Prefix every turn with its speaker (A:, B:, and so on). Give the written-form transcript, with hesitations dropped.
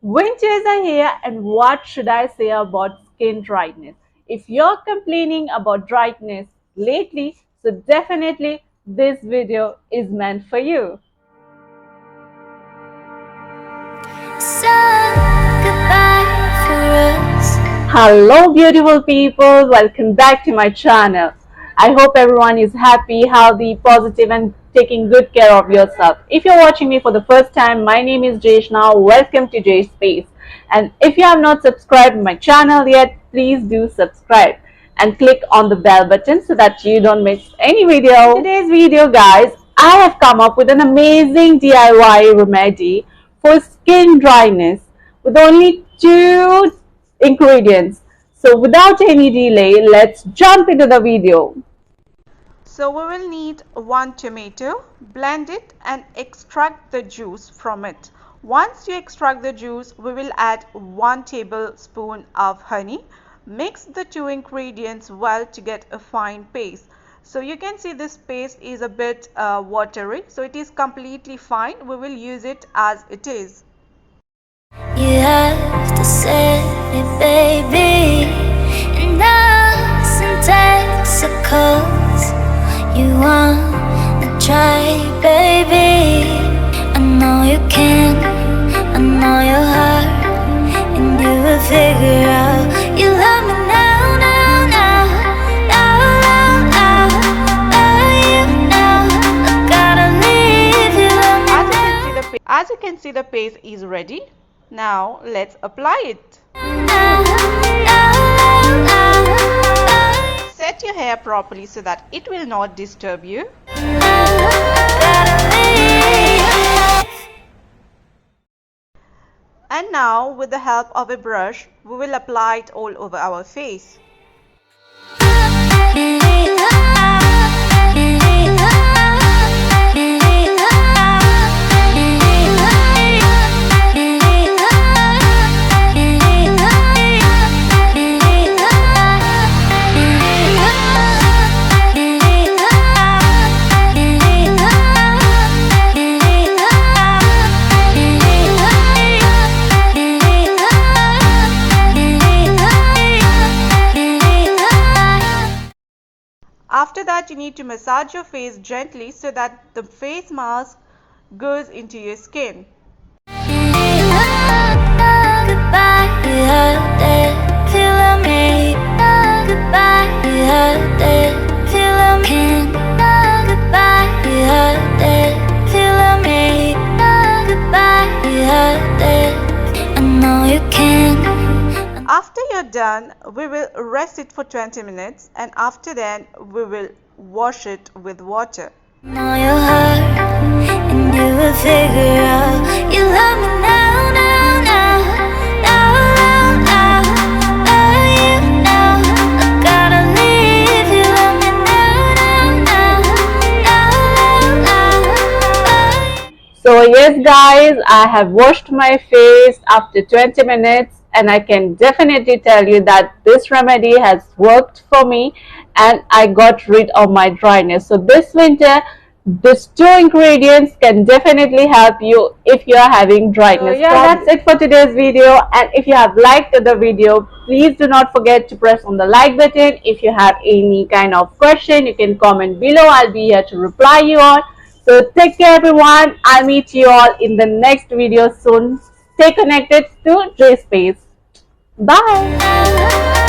A: Winters are here, and what should I say about skin dryness? If you're complaining about dryness lately, so definitely this video is meant for you. Hello beautiful people, welcome back to my channel. I hope everyone is happy, healthy, positive and taking good care of yourself. If you're watching me for the first time, my name is Jeshna. Welcome to Jespace. And if you have not subscribed to my channel yet, please do subscribe and click on the bell button so that you don't miss any video. In today's video guys, I have come up with an amazing DIY remedy for skin dryness with only 2 ingredients. So without any delay, let's jump into the video.
B: So we will need 1 tomato, blend it and extract the juice from it. Once you extract the juice, we will add 1 tablespoon of honey. Mix the 2 ingredients well to get a fine paste. So you can see this paste is a bit watery, so it is completely fine. We will use it as it is.
C: You have to say it, baby. And us in Texas, you wanna try, baby. I know you can, I know your heart, and you will figure out you love me now, now, now, now, now, now, you know I gotta leave you alone.
B: As you can see, the paste is ready. Now let's apply it. Set your hair properly so that it will not disturb you. And now with the help of a brush, we will apply it all over our face. After that, you need to massage your face gently so that the face mask goes into your skin. After you're done, we will rest it for 20 minutes and after that we will wash it with water.
C: Know your heart, and you will figure out you love me now, now, now, now, now, now, you know I gotta leave you alone now, now, now, now.
A: So yes guys, I have washed my face after 20 minutes and I can definitely tell you that this remedy has worked for me and I got rid of my dryness. So this winter, these 2 ingredients can definitely help you if you are having dryness. So yeah, that's it for today's video, and if you have liked the video, please do not forget to press on the like button. If you have any kind of question, you can comment below. I'll be here to reply you all. So take care everyone. I'll meet you all in the next video soon. Stay connected to Jespace. Bye.